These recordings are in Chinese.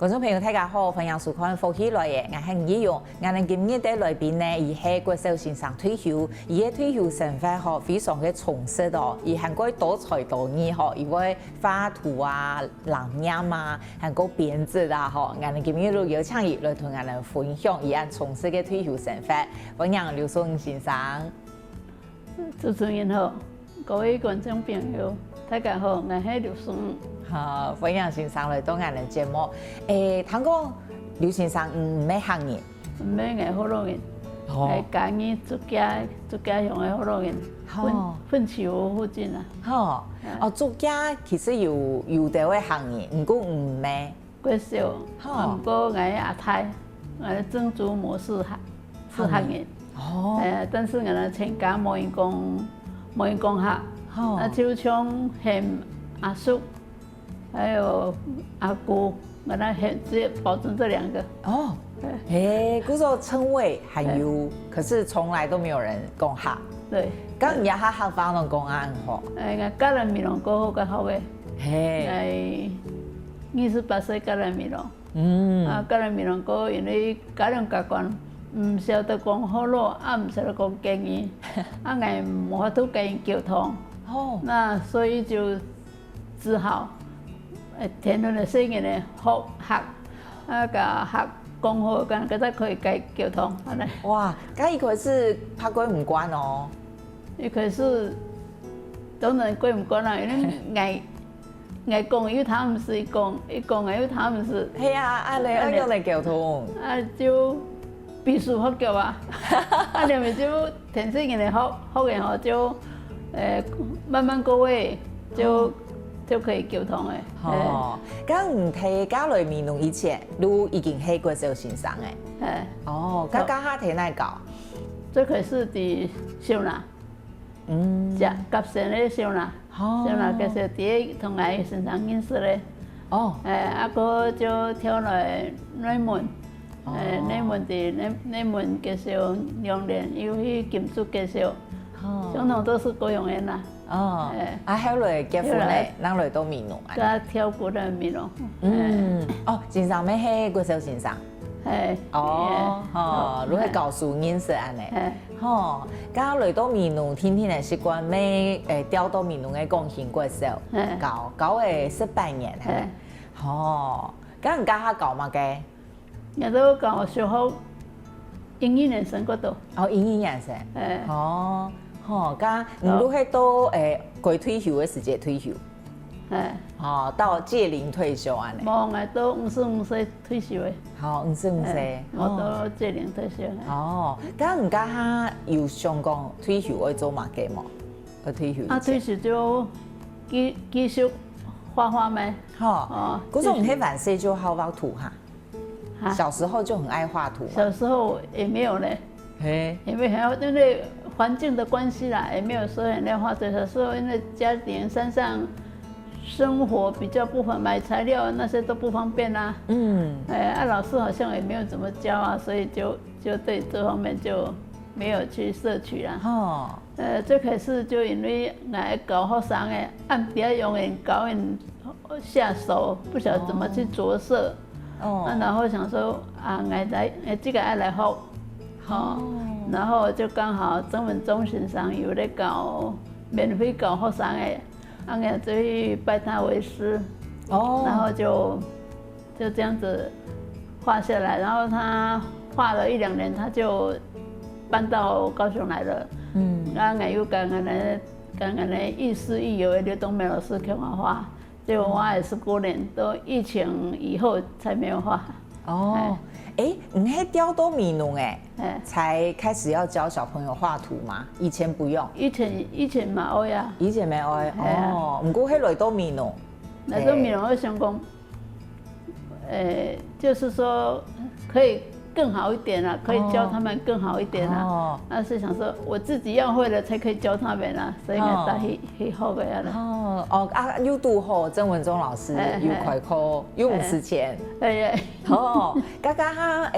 观众朋友大家好，欢迎收看《福喜來嘅》，我係吳依蓉。我哋今日嘅來賓呢，伊係郭秀先生退休，伊嘅退休生活嗬非常嘅充實哦，伊係個多才多藝嗬，伊會畫圖啊、藍染啊，係個編織啊嗬。我哋今日都邀請伊來同我哋分享伊按充實嘅退休生活。歡迎劉松先生。主持人好，各位觀眾朋友，大家好，我係劉松。好，歡迎先生來到我哋節目。聽講劉先生唔咩行業？唔咩嘅好多人，係家己竹家鄉嘅好多人，粉橋附近啊。竹家其實有啲位行業，唔過唔咩。過少，唔過我係阿太，我係珍珠模式行業。但是我哋全家冇人講客，就像係阿叔。還有阿姑，我那只保存這兩個。嗰個稱謂還有，可是從來都沒有人講客。對。咁而家客翻攏講啱好。我家人面容過好個好嘅。28歲家人面容。家人面容過，因為家人習慣唔曉得講好咯，唔曉得講敬語，我冇法度跟人溝通。那所以就只好。填咗嚟4年嘅學客，個客講好，咁佢都可以計溝通，係咪？哇！咁一開始拍過唔慣哦。一開始當然過唔慣啦，因為我講有他們是講，一講有他們是。係啊，你用嚟溝通。就必須學嘅話，你咪就填4年嚟學完後就慢慢過位就可以溝通嘅。咁唔睇家裏面同以前都已經係過少先生嘅。咁家下睇哪搞？最開始喺少拿，夾成咧少拿，少拿嘅時候第同我先生認識咧。阿哥就跳來內門，內門嘅時候2年，又去金竹嘅時候，總統都是高雄人啦。後來結婚咧，咱來到面農啊。佢跳舞嘅面農。先生咩係郭秀先生？如係教書認識安尼。咁來到面農，天天係習慣咩？調到面農嘅貢獻郭秀，搞嘅18年係咪？咁人家下搞乜嘅？我都教小學英語人生嗰度。英語人生。咁唔都係到過退休嘅時節退休，到屆齡退休安尼。冇，我到55歲退休嘅。55歲。我到屆齡退休。咁唔家下有想講退休會做乜嘅冇？去退休。退休就繼續畫畫咩？嗰種唔係萬歲就好畫圖哈。小時候就很愛畫圖。小時候也沒有咧，也沒有，因為環境的關係啦，也沒有說很練畫圖。小時候因為家庭山上生活比較不方便，買材料那些都不方便啦。老師好像也沒有怎麼教啊，所以就對這方面就沒有去攝取啦。最開始就因為我教學生嘅，按底下用人教人下手，不曉得怎麼去着色。然後想說我這個愛來學。然後就剛好曾文忠先生有咧搞免費教學生嘅，我就去拜他為師，然後就這樣子畫下來，然後他畫了1-2年，他就搬到高雄來了。我又跟我哋亦師亦友的劉東梅老師給我畫，結果我也是過年到疫情以後才沒有畫。你係調到面農才開始要教小朋友畫圖嗎？以前不用。以前冇呀。以前沒有唔過係來到面農。來到面農，我想講，就是說可以更好一點啦，可以教他們更好一點啦。但是想說我自己要會了才可以教他們啦，所以我帶去學嘅啦。又讀好曾文忠老師，又快課，又唔蝕錢。家家下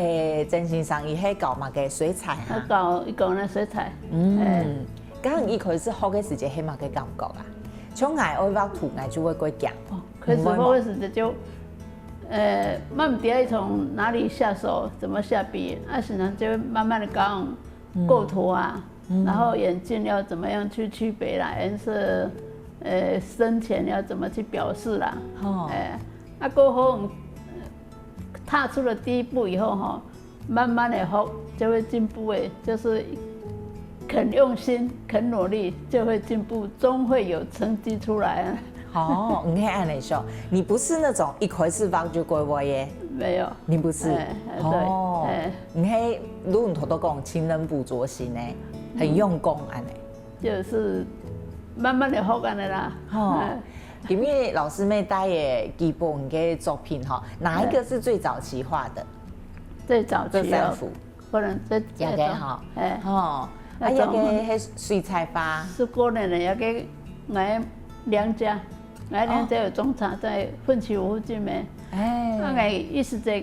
曾先生伊係教乜嘅水彩啊？教那水彩。咁一開始學嘅時節係乜嘅感覺啊？從愛畫圖，愛就會過講。開始學嘅時節就慢点从哪里下手，怎么下笔，实际上就慢慢的讲构图啊，然后眼镜要怎么样去区别啦，颜色，深浅要怎么去表示啦，过后踏出了第一步以后哈，慢慢的后就会进步诶，就是肯用心、肯努力就会进步，终会有成绩出来啊。哦，你看安尼说，你不是那种一开始放就过我耶？没有，你不是。哦，你嘿，如你头都讲勤能补拙型呢，很用功安尼。就是慢慢的学安尼啦。因为老师妹带的基本的作品哈，哪一个是最早期画的？最早期这3幅，可能这也个哈，也个迄水彩画。是过年的，也个我娘家，我娘家有种茶在奋起湖附近咩，我一时在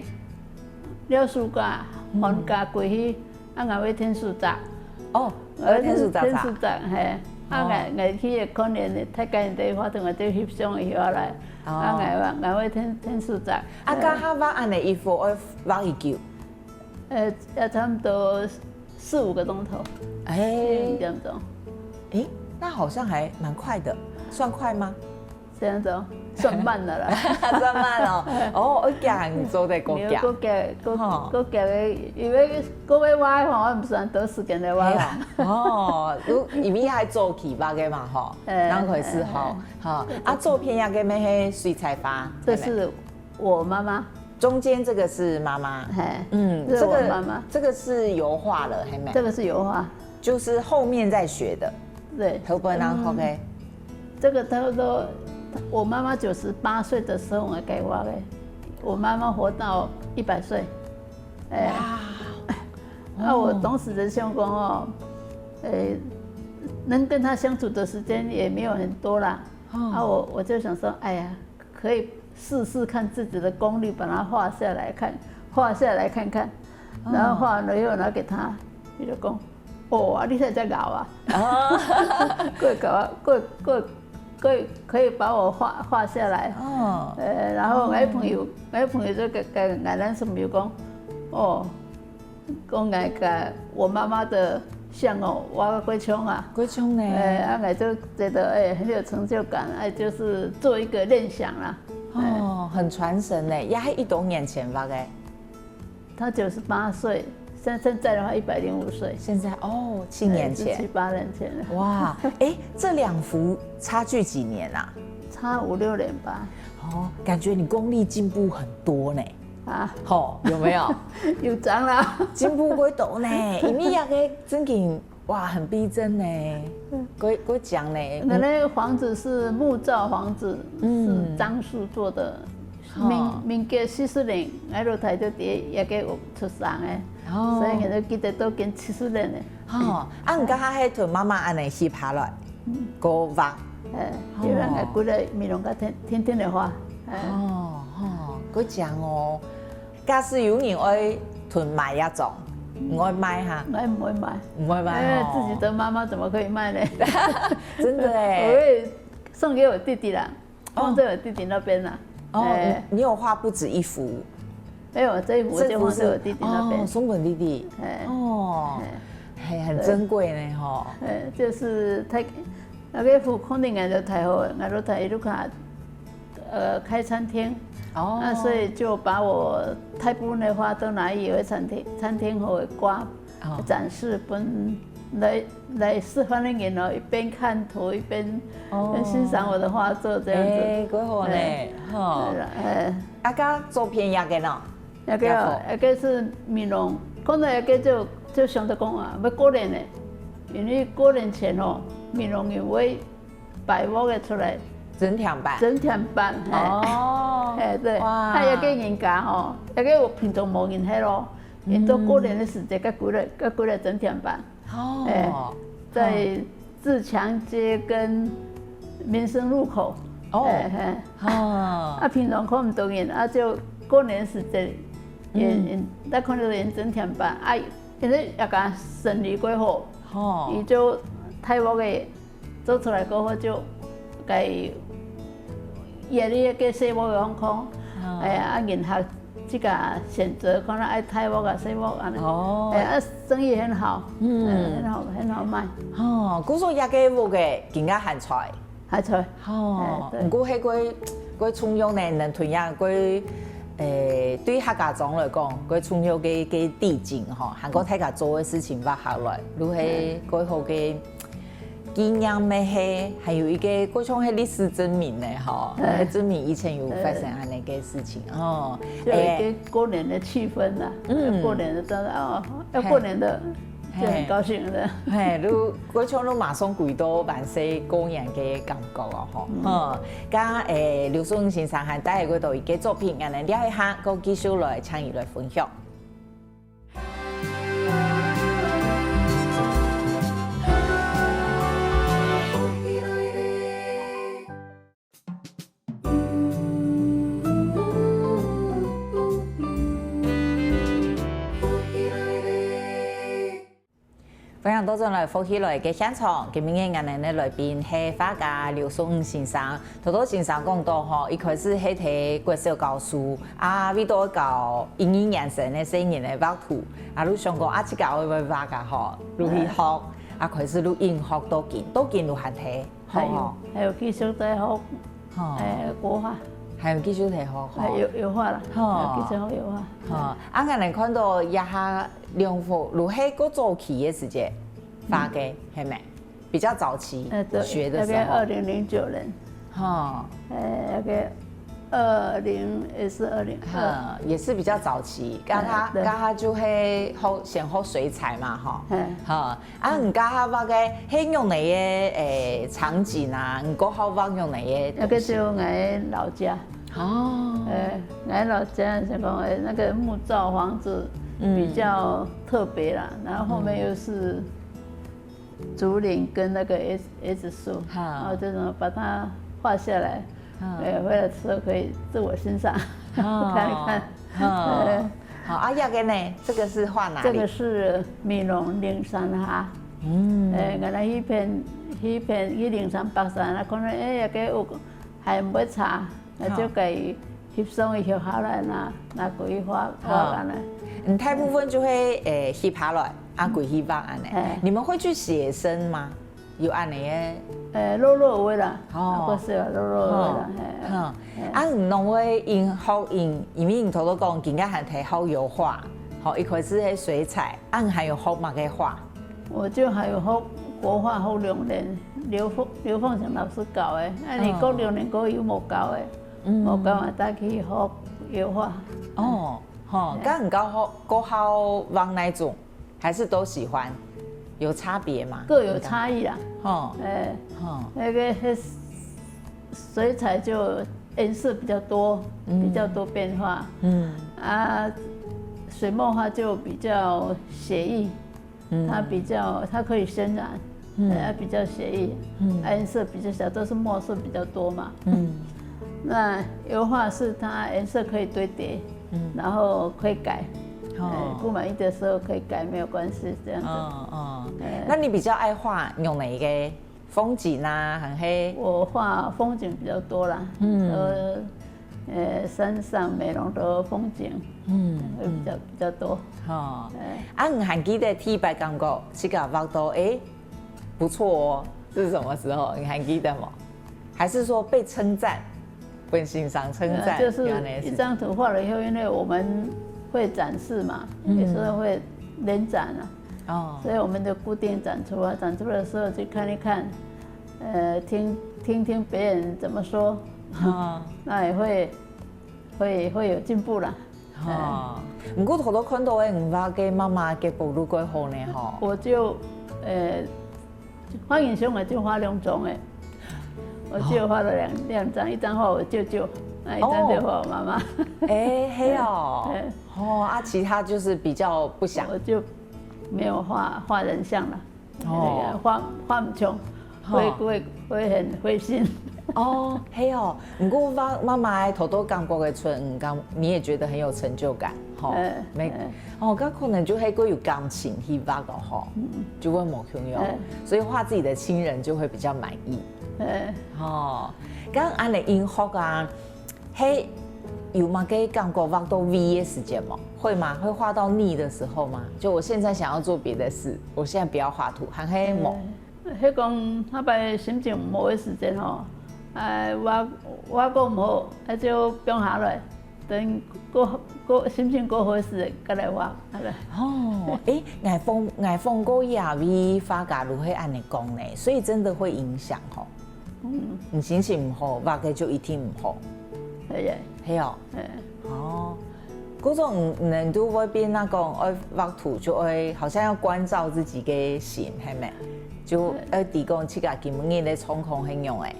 了暑假寒假过去，我要天暑假。哦，天暑假。天暑假嘿。我去个可能的太监地花同我哋翕相会下来，我天暑假。甲他画安尼衣服要画一久？要差不多4-5个钟头，4-5点钟。那好像还蛮快的，算快吗？这样子算慢了啦，算慢哦。我行做在国家，国家的，因为国要画吼，我唔算多时间来画啦。因为还做起画嘅嘛吼，刚开始吼，作品也个咩水彩画。这是我妈妈。中间这个是妈妈，这是我妈妈。这个是油画了，还没？这个是油画，就是后面在学的。对，头本然 OK。这个差不多，我妈妈98岁的时候我给画的，我妈妈活到100岁。我当时的想讲哦，能跟她相处的时间也没有很多啦。我就想说，哎呀，可以试试看自己的功力，把它画下来看看，然后画完了以后拿给他，他就讲，你才在搞啊，可以把我画下来，然后我朋友就跟咱什么讲，讲我妈妈的像挖个龟枪啊，龟枪呢，我就觉得很有成就感，就是做一个念想啦。很传神呢，也还1多年前吧？他98岁，现在的话105岁。现在7年前，7、8年前了。哇，这2幅差距几年啊？差5-6年吧。感觉你功力进步很多呢。有没有？有长啦，进步几多呢？因为那个真景哇，很逼真呢，过讲呢。那个房子是木造房子，是樟树做的。民国40年，我落台就伫也个出生的，所以我记得都跟70年的。你讲他迄阵妈妈安尼翕下来，个画。有人还规个面容甲天天的画。过讲假使有人爱囤买一种。我会卖哈，我不会卖，不会卖自己的妈妈怎么可以卖呢？真的哎，我会送给我弟弟啦，放在我弟弟那边啦。你有画不止1幅？没有，这一幅就放在我弟弟那边。松本弟弟，很珍贵呢哈。就是那个幅肯定俺都太好，俺都太一路看，开餐厅。所以就把我大部分的画都拿去有餐厅后挂展示，来示范的人一边看图一边欣赏我的画作这样子。几好呢！甲照片也个喏，也个是面容，可能也个就想着讲要过年的，因为过年前面容又会摆幕的出来。整天版，对，也个人家也个我平常无人迄咯，因到过年的时节，甲几个整天版，在自强街跟民生路口，平常看唔到人，就过年时节，咱看到人整天版，因为也甲生意过好，伊就泰国的做出来过后就该。夜里个细幕的放空，哎呀，银行这个选择可能爱泰木啊、西木啊，生意很好，很好卖。古说也个木个更加咸菜，咸菜。不过迄个葱油呢，能吞下个。对客家庄来讲，佢从小嘅地景吼，韩国大家做嘅事情把下来，如係嗰好嘅紀念咩係，還有一個嗰種係歷史證明咧，吼，證明以前有發生安尼嘅事情哦。就一個過年的氣氛啦，過年的真的要過年的。就很高興的，你嗰種你馬上回到萬世過年嘅感覺啊，吼，咁劉淑英先生係帶喺嗰度一個作品，我哋了一下，個繼續來參與來分享。分享到咗來福喜來嘅現場，今日我哋嘅來賓係畫家劉淑英先生。頭先先生講到吼，一開始係睇國小教書，為到教英語眼神嘅細年嘅畫圖，你想講即個會畫噶吼，如去學，開始你英學都見都係睇，還有繼續在學，國畫。還有繼續睇學，油畫啦，繼續學油畫。我哋看到一下兩幅，如係個早期嘅時間畫嘅，係咪？比較早期學的時候。大概2009年。大概2020。也是比較早期。咁佢就係先學水彩嘛，唔家畫嘅係用嚟嘅場景啊，唔過後畫用嚟嘅。那個就我老家。我老家是講那個木造房子比較特別啦，然後後面又是竹林跟那個椰子樹，然後這種把它畫下來，回來之後可以自我欣賞，看一看。好，一個呢，這個是畫哪裡？這個是美濃靈山下。我哋迄片靈山北山，可能一個有係唔會差。就給翕相翕下來拿過去畫安尼。大部分就會翕下來，過去畫安尼。你們會去寫生嗎？有安尼嘅？落會啦，嗰時話落會啦。唔同會因為你頭都講，更加係睇好油畫，一開始係水彩，還有學乜嘅畫？我就還有學國畫學2年，劉鳳祥老師教嘅，你過2年過有冇教嘅？冇教啊，帶去學油畫。咁唔教國校畫哪種？還是都喜歡？有差別嗎？各有差異啦。那個水彩就顏色比較多，比較多變化。水墨畫就比較寫意，它可以渲染，比較寫意，顏色比較小，都是墨色比較多嘛。那油畫是它顏色可以堆疊，然後可以改，不滿意的時候可以改，沒有關係，這樣子。那你比較愛畫用哪一個風景啊？還是？我畫風景比較多啦，山上美濃的風景，會比較多。你還記得第一擺感覺這個畫到不錯哦，是什麼時候？你還記得嗎？還是說被稱讚？被欣賞稱讚？就是一張圖畫了以後，因為我們會展示嘛，有時候會聯展啊，所以我們就固定展出啊，展出的時候去看一看，聽聽別人怎麼說，那也會有進步啦。不過頭都看到嘅唔畫嘅媽媽嘅步路幾好呢，嗬。我就畫英雄我就畫2種誒。我就畫了兩張，一張畫我舅舅，一張就畫我媽媽。嘿哦，其他就是比較不想。我就沒有畫人像了，畫唔窮，會很灰心。嘿哦，不過媽媽頭都講過嘅春，你也覺得很有成就感，咁可能就係個有感情去畫個就會冇朋友，所以畫自己的親人就會比較滿意。咁安尼英學啊，係有吗？给感觉画到 V 的时间吗？会吗？会画到腻的时候吗？就我现在想要做别的事，我现在不要画图，还黑毛。迄讲那摆心情唔好的时间吼，我讲唔好，就放下来，等心情过好时再来画，哦，爱放过亚 V 发假如会按你讲呢，所以真的会影响吼。你心情唔好，画嘅就一定唔好。系啊，系哦。哦，嗰種人都會變那個愛畫圖，就會好像要關照自己嘅心，係咪？就要提供自家基本嘅創空形容誒，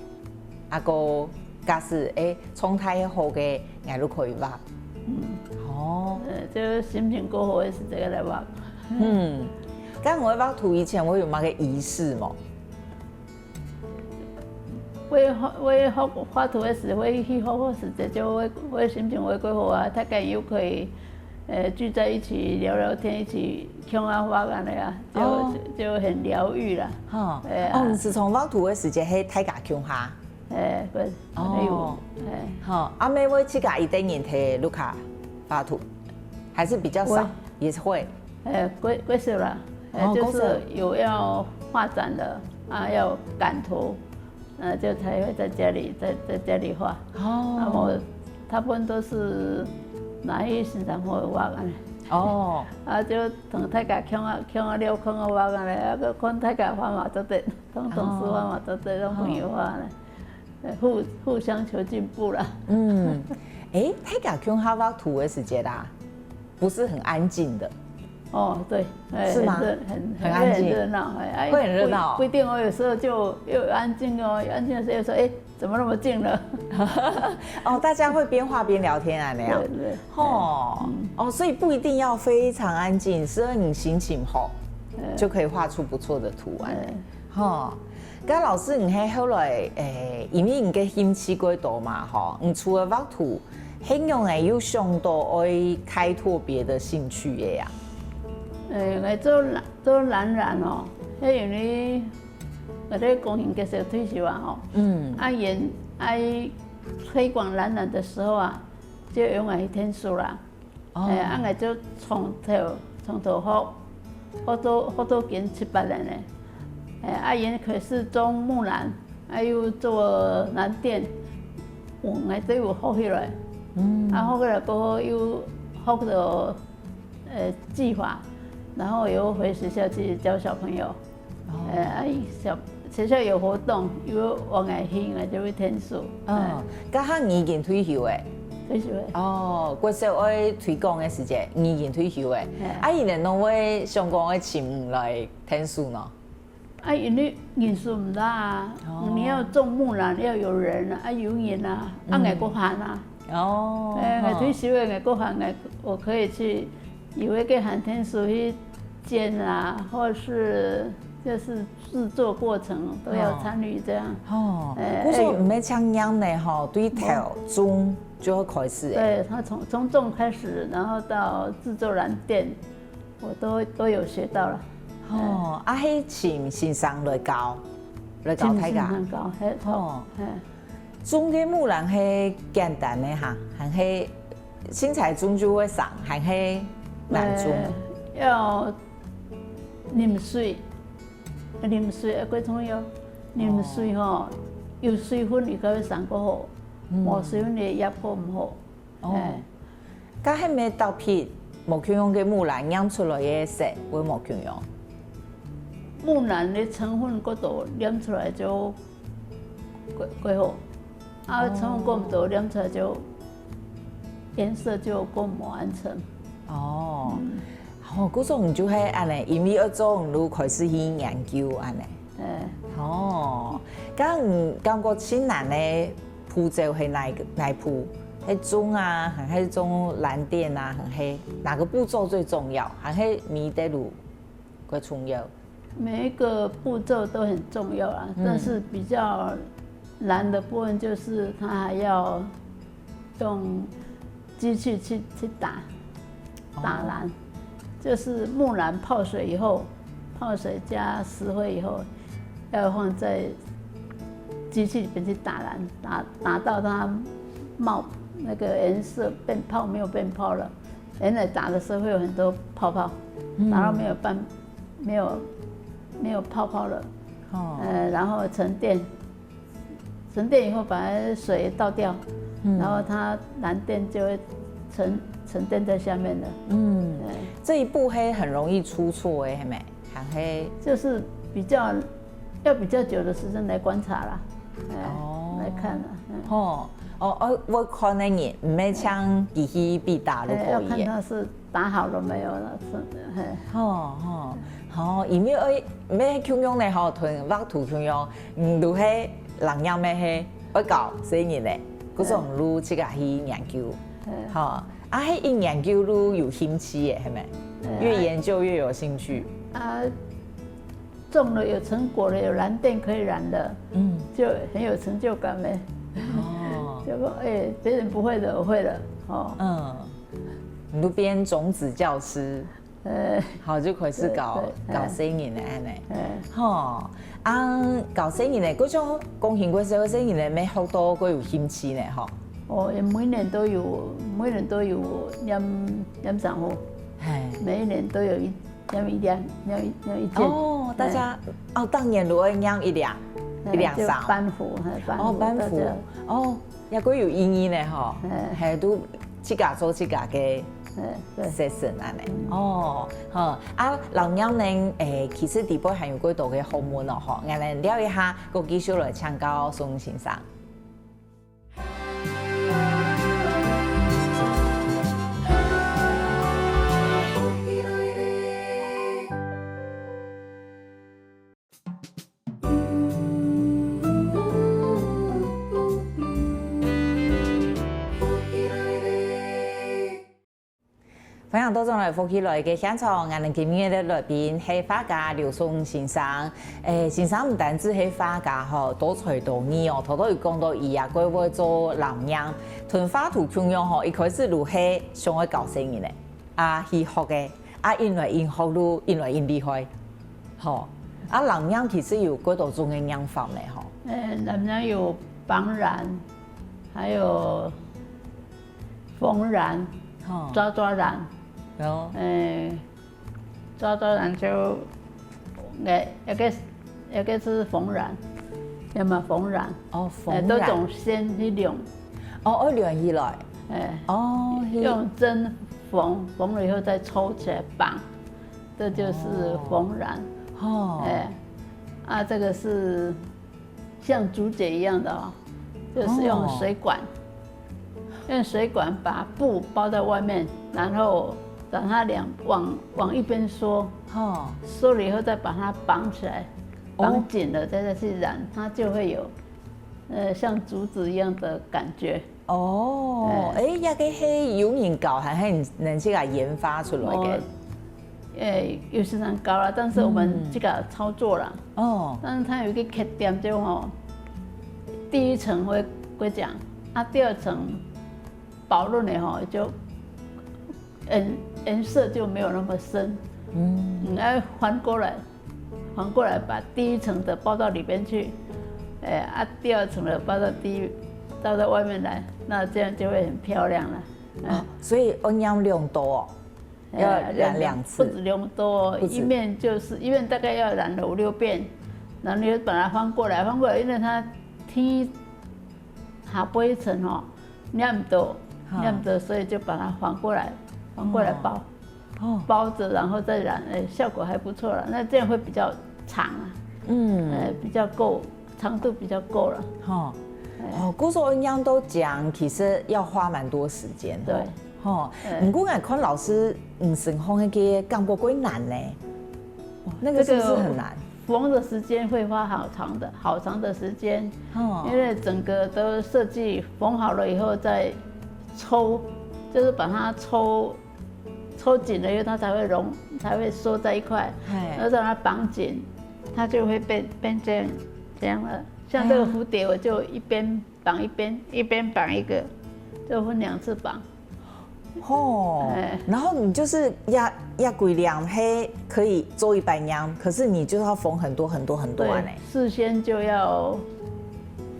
啊個假使狀態好嘅，我都可以畫。哦。就心情過好嘅時陣來畫。咁我畫圖以前我有乜嘅儀式冇？我畫圖的時，我去畫時節就我心情會過好啊，大家又可以聚在一起聊聊天，一起看啊畫安尼啊，就很療癒啦。你是從畫圖的時節喺大家看下？阿妹會自家一個人睇盧卡畫圖，還是比較少？也是會。過少啦，就是有要畫展的啊，要趕圖。就才會在家裡畫。那麼大部分都是拿去欣賞或畫安尼。就同大家看啊聊，看啊畫安尼，個看大家畫嘛做得，同同事畫嘛做得，同朋友畫安尼，互相求進步啦。大家看下畫圖的時間啦，不是很安靜的。對，是嗎？很安靜，很熱鬧，會很熱鬧。不一定哦，有時候就又安靜哦，安靜的時候又說，怎麼那麼靜了？大家會邊畫邊聊天啊，那樣。對。所以不一定要非常安靜，只要你心情好，就可以畫出不錯的圖案。咁老師，你喺後來因為你嘅興趣過多嘛，你除了畫圖，希望有想到愛開拓別的興趣嘅呀？我做藍染哦，因為我在公園結束退休啊推廣藍染的時候啊，就用我一天數啦。我就從頭學到件7、8年嘞。因可是種木蘭，又做藍靛，我都有學起來。學起來過後又學到技法。然後又回學校去教小朋友，學校有活動，有往外去，我就會聽書。家下你已經退休誒？退休誒。過少愛推廣嘅時間，你已經退休誒？伊哋攏會相關嘅請來聽書呢？因為人數唔大啊，你要種木蘭要有人啊，有人啊，我個閒啊。我退休誒，我個閒我可以去。有一個寒天屬於煎啊，或是就是製作過程都要參與這樣。我說唔係像樣呢，對頭種就要開始。對，他從種開始，然後到製作藍靛，我都有學到了。係請先生來教大家。種嘅木蘭係簡單的哈，還係青菜種就會上，還係。要啉水，幾重要。啉水吼，有水分伊才會上個好，冇水分你壓迫唔好。咁係咪豆皮冇強用嘅木蘭釀出來嘅色會冇強用？木蘭嘅成分過多，釀出來就過好。成分過唔多，釀出來就顏色就過唔完整。嗰種就係安尼，因為要做，你開始去研究安尼。咁你感覺最難嘅步驟係哪步？係種啊，還是種藍靛啊，還是哪個步驟最重要？還是每一路最重要？每一個步驟都很重要啊，但是比較難的部分就是它還要用機器去打藍，就是木蘭泡水以後，泡水加石灰以後，要放在機器裏面去打藍，打到它那个颜色变泡没有变泡了，原来打的时候会有很多泡泡，打到没有泡泡了，然后沉淀以后把水倒掉，然后它蓝靛就会沉淀在下面了。这一步黑很容易出错哎，没，很黑。就是要比较久的时间来观察啦，来看啦。我看那你唔要抢机器必打都可以。要看它是打好了没有了，是好，伊要kyung用咧吼，同挖土kyung用，如迄人样咩迄，要搞4年咧，嗰种路即个去研究，迄一研究路有兴趣嘅，系咪？越研究越有兴趣。种了有成果了，有蓝靛可以染了，就很有成就感呗。就说别人不会的，我会了。你都变种子教师，好就开始搞4年咧，安尼。搞4年咧，嗰种贡献过社会4年咧，咩好多佢有兴趣咧，每年都有染上货，每一年都有染一件。大家当年如果染一两衫，班服，班服，也佢有意义咧，系都自家做自家嘅session安尼。人样呢，其实地波还有几多嘅学问咯，我哋聊一下，個繼續來請教宋先生。分享多種來福起來嘅現場，我哋今日嘅來賓係畫家劉宋先生。先生唔單止係畫家多才多藝哦，頭都有講到伊啊，佢會做人樣，同畫圖kyung用一開始就係想去教4年咧，去學嘅，因為因學路，因為因厲害，人樣其實有幾多種嘅樣法咧，人樣有綁染，還有縫染，抓染。抓染就一個是縫染，要麼縫染，縫染，都種先去晾，晾起來，用針縫了以後再抽起來綁，這就是縫染。這個是像竹節一樣的就是用水管，把布包在外面，然後让它往一边缩，缩了以后再把它绑起来，绑紧了再去染，它就会有像竹子一样的感觉。一個係有人教，還係能這個研發出來嘅？有些人教了，但是我們這個操作了。但是它有一個缺點就第一層會講，第二層保潤的就顏色就沒有那麼深，要反過來把第一層的包到裏邊去，第二層的包到外面來，那這樣就會很漂亮了。所以染量多要染2次，不止量多，一面大概要染了5、6遍，然後你就把它翻過來，因為它天下杯層染多，所以就把它翻過來包着，然後再染，效果還不錯了。那這樣會比較長比較夠，長度比較夠了。古時候樣都講，其實要花蠻多時間。對，不過我看老師成紅那個干過幾難呢？那個是不是很難？縫的時間會花好長的時間，因為整個都設計縫好了以後再抽，就是把它抽緊了以後，它才會融，才會縮在一塊，然後讓它綁緊，它就會變這樣了。像這個蝴蝶，我就一邊綁一邊綁一個，就分2次綁。然後你就是要規兩黑可以做100樣，可是你就要縫很多很多很多呢。事先就要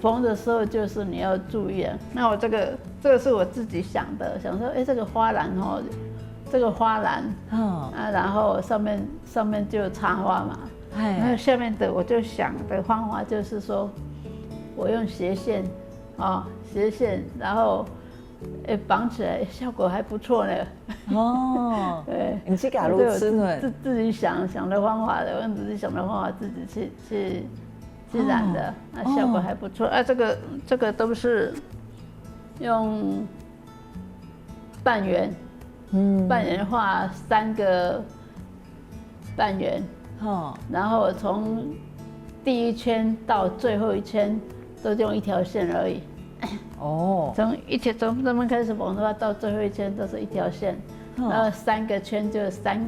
縫的時候，就是你要注意啊。那我這個这个是我自己想的，想说，这个花篮哦，这个花篮，然后上面就插花嘛，然后下面的我就想的方法就是说，我用斜线，斜线，然后绑起来，效果还不错呢。哦，对，你去搞路吃呢？自己想的方法的，用自己想的方法自己去染的，效果还不错。这个都是用半圆，半圆画3个半圆，然后从第一圈到最后一圈都用一条线而已。从这边开始缝的话，到最后一圈都是一条线，然后3个圈就3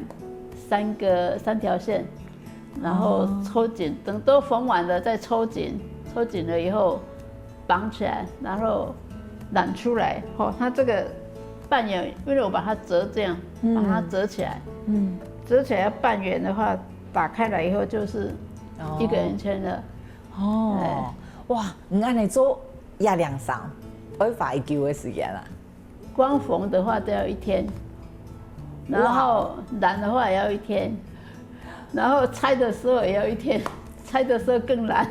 条线，然后抽紧，等都缝完了再抽紧，抽紧了以后绑起来，然后染出来。它这个半圆，因为我把它折这样，把它折起来，折起来半圆的话，打开来以后就是一个圆圈了。哇，你按你做压两上，会花1久的时间啦。光缝的话都要1天，然后染的话也要1天，然后拆的时候也要1天，拆的时候更蓝，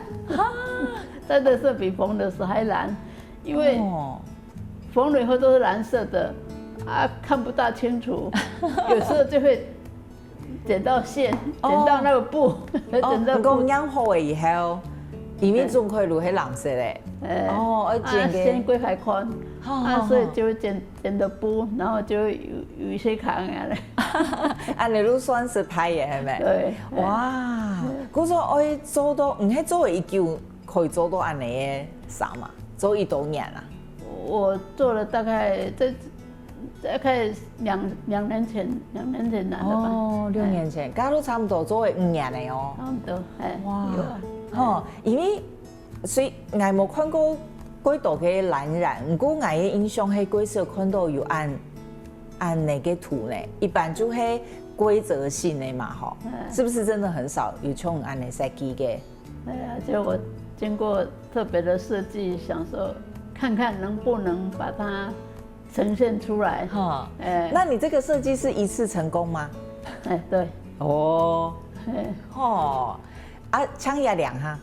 拆的时候比缝的时候还蓝，因为缝了以后都是蓝色的，看不大清楚，有时候就会剪到线，剪到那个布，剪到布。养好了以后，里面仲可以录迄蓝色嘞。线规还宽，所以就会剪的布，然后就有一些卡啊嘞。你都算是拍的系咪？对。哇，嗰种爱做到，迄做1久可以做到安尼的衫嘛？做1多年啦。我做了大概大概2年前染的吧。6年前，家都差不多做了5年了哦。差不多，哇，因为所以我冇看过几多嘅蓝染，不过我嘅印象係幾少看到有按那個圖呢，一般就係規則性的嘛，吼，是不是真的很少有像按那設計嘅？就我經過特別的設計，想說看看能不能把它呈現出來。那你這個設計是一次成功嗎？對。槍也兩哈。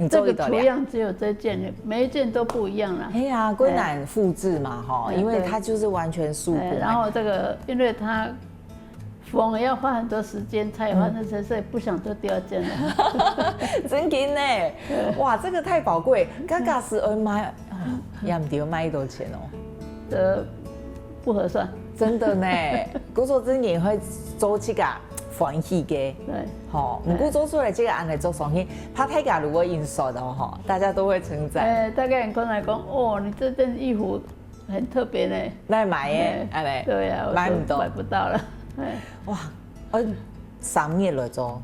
这个图样只有这件，每一件都不一样啦。哎呀，归难复制嘛，哈，因为它就是完全素布。然后这个，因为它缝要花很多时间才完成，所以不想做第2件了。真紧呢，哇，这个太宝贵，嘎嘎是要买，也唔知要买多少钱哦。不合算。真的呢，古说真也会做这个。欢喜嘅，对，不过做出来这个案来做双喜，怕太假如果印刷的哈，大家都会称赞。大概人过来讲，你这件衣服很特别呢，来买耶，对呀，买不到了，哇，3年来做，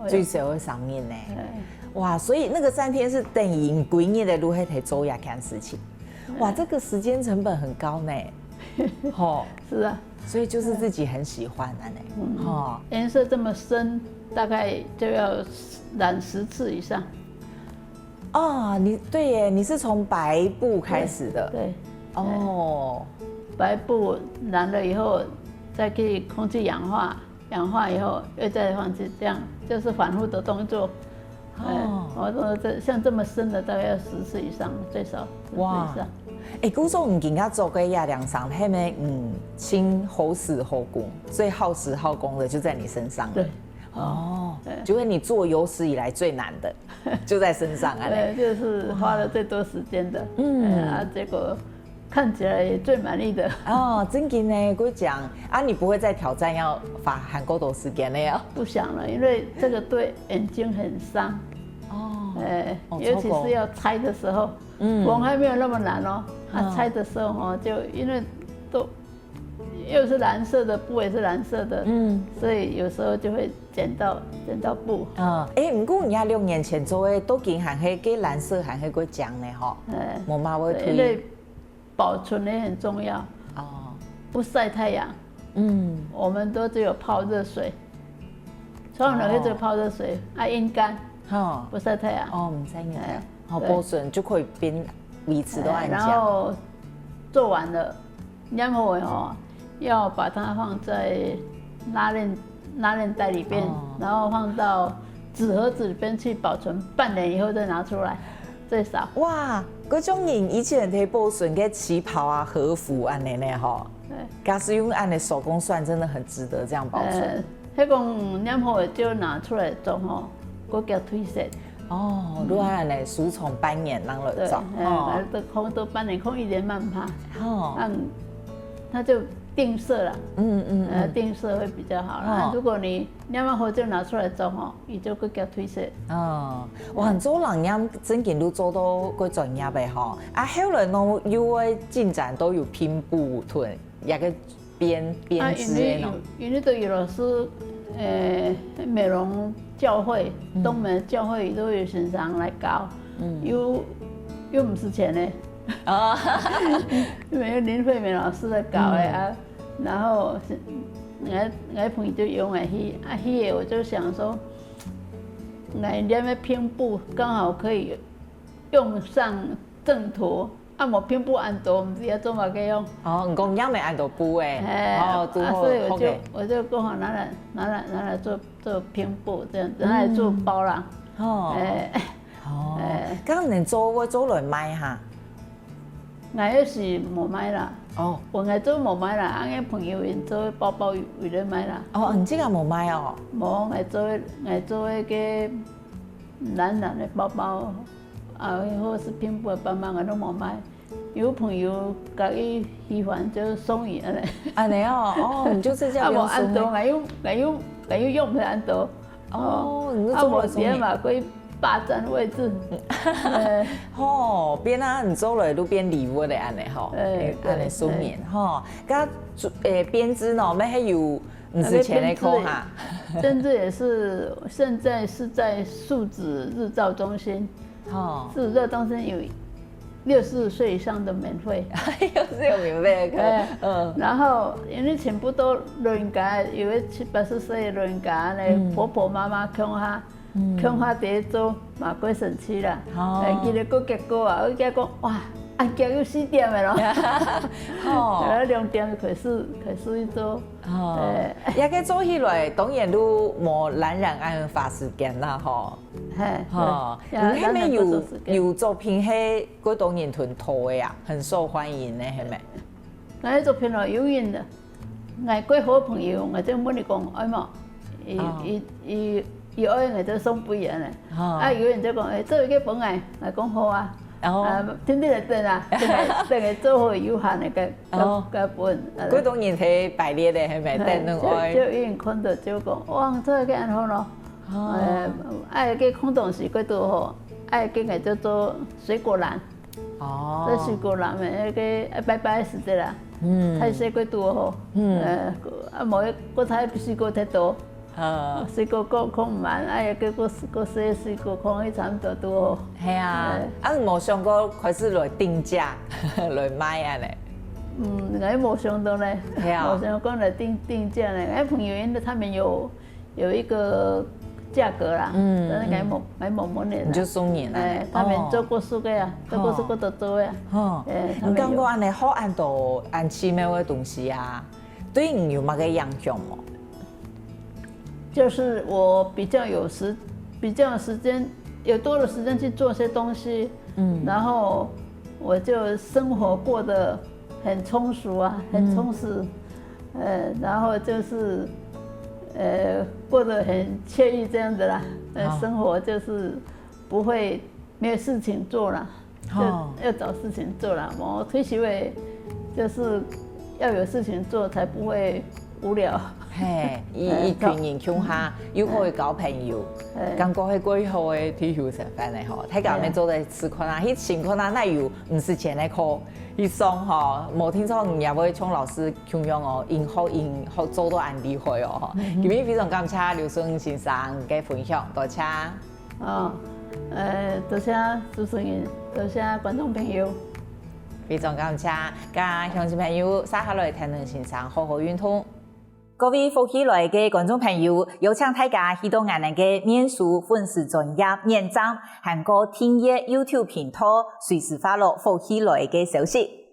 最少会3年呢，哇，所以那个3天是等于几年的路还得做一件事情，哇，这个时间成本很高呢，是啊。所以就是自己很喜欢的呢，颜色这么深，大概就要染10次以上。你对耶，你是从白布开始的。对。白布染了以后，再给空气氧化，氧化以后又再放进，这样就是反复的动作。我说像这么深的，大概要10次以上，最少10次以上。古说唔见他做个亚良上，他们亲后死后工，最耗时耗工的就在你身上了。对，就会你做有史以来最难的，就在身上啊。对，就是花了最多时间的。结果看起来也最满意的。真的呢，我讲你不会再挑战要花很多时间了呀？不想了，因为这个对眼睛很伤。尤其是要拆的时候，缝还没有那么难哦。拆的时候就因为都又是蓝色的，布也是蓝色的，所以有时候就会剪到布。不过人家6年前做的都经含迄个蓝色含迄个浆的哈，我妈会推。因为保存也很重要不晒太阳。我们都只有泡热水，从哪只泡热水阴干。不晒太阳。唔晒太阳，保存就可以变维持都按然讲。后做完了，染好的吼，要把它放在拉链袋里边，然后放到纸盒子里边去保存，半年以后再拿出来，最少。哇，嗰种人以前可以保存嘅旗袍啊、和服安尼呢吼，假使用按的手工蒜，真的很值得这样保存。迄讲染好的就拿出来做吼，佫叫褪色。哦，如果按的鼠虫斑眼让来做，都空都半年空一年慢怕，哦，它就定色了，定色会比较好啦。如果你染完好就拿出来做吼，伊就佫叫褪色。哦，哇，做人染真件都做到佫专业的吼，啊，后来呢有诶进展都有拼布臀，也个编织的喏。因为都有老师，美容教会，东门教会都有先生来教，又唔是钱呢，因为林惠美老师来教的啊，然后我朋友就用来去，去我就想说，我染的拼布刚好可以用上正途。啊，无拼布按度，唔知要做嘛个用。哦，你讲染的按度布诶，所以我就刚好拿来做拼布这样子，拿来做包啦。刚能做来卖哈？我也是无卖啦。哦，我做无卖啦，俺个朋友因做包包为了卖啦。哦，你这个无卖哦？无，我做那个蓝蓝的包包。或是拼布的帮忙，我都冇买。有朋友甲伊喜欢就送伊安尼。安尼哦，你就是这样用按度，我用不按度。哦，你是做了送伊嘛，可以霸占位置。变啊，你做了都变礼物的安尼吼，安尼书面吼，甲编织呢，咩还有唔是钱的扣哈。编织也是，现在是在树脂日照中心。是热中心有64岁以上的免费，又是有免费的课，然后因为全部都老人家，有个70、80岁的老人家呢，婆婆妈妈乡下第一做嘛过省期啦，记得佫结果啊，我惊讲哇，按结有4点的咯，2点就开始去做，也个做起来当然都无懒人按花时间啦吼。你迄边有作品迄嗰当然屯土的啊，很受欢迎的，系咪？我迄作品哦有瘾的，我几好朋友，我就问你讲，哎嘛，伊爱我就送杯人嘞，有人就讲，做一个本来，我讲好啊。天天来等啊，等下做好有限的个本。嗰当然係排列的，係咪？等兩愛。就有人看到就講，哇，做個安好咯。愛個空洞時佢都好，愛個個叫做水果籃。這水果籃嘅個拜拜時的啦。睇水果多好。冇個睇水果太多。水果空唔滿，個水果空去差唔多多好。係啊，冇想過開始來定價來賣啊咧。我冇想到呢，冇想過來定價呢。我朋友因為他們有一個價格啦，但係我冇問你。你就送你啦。他們做過數個呀，做過數個都做呀。你感覺安尼好按到按奇妙嘅東西啊，對你有乜個影響冇？就是我比較有時間，有多的時間去做些東西，然後我就生活過得很充足啊，很充實，然後就是過得很惬意這樣子啦，生活就是不會沒有事情做了，就要找事情做了。我退休誒，就是要有事情做才不會無聊。嘿，一群人鄉下又可以交朋友，感覺係幾好嘅退休生活嚟嗬。睇下面做在吃困啊，迄情況啊，那有唔是錢嚟課，一送嗬，冇聽說你也會從老師強樣哦，因學做到安利會哦。今日非常感謝劉順先生嘅分享，多謝。多謝主持人，多謝觀眾朋友。非常感謝，家鄉親朋友，接下來聽劉先生好好運動。各位福喜來嘅觀眾朋友，有請大家去到我哋嘅面書粉絲專頁認證，韓國聽業 YouTube 頻道隨時發落福喜來嘅消息。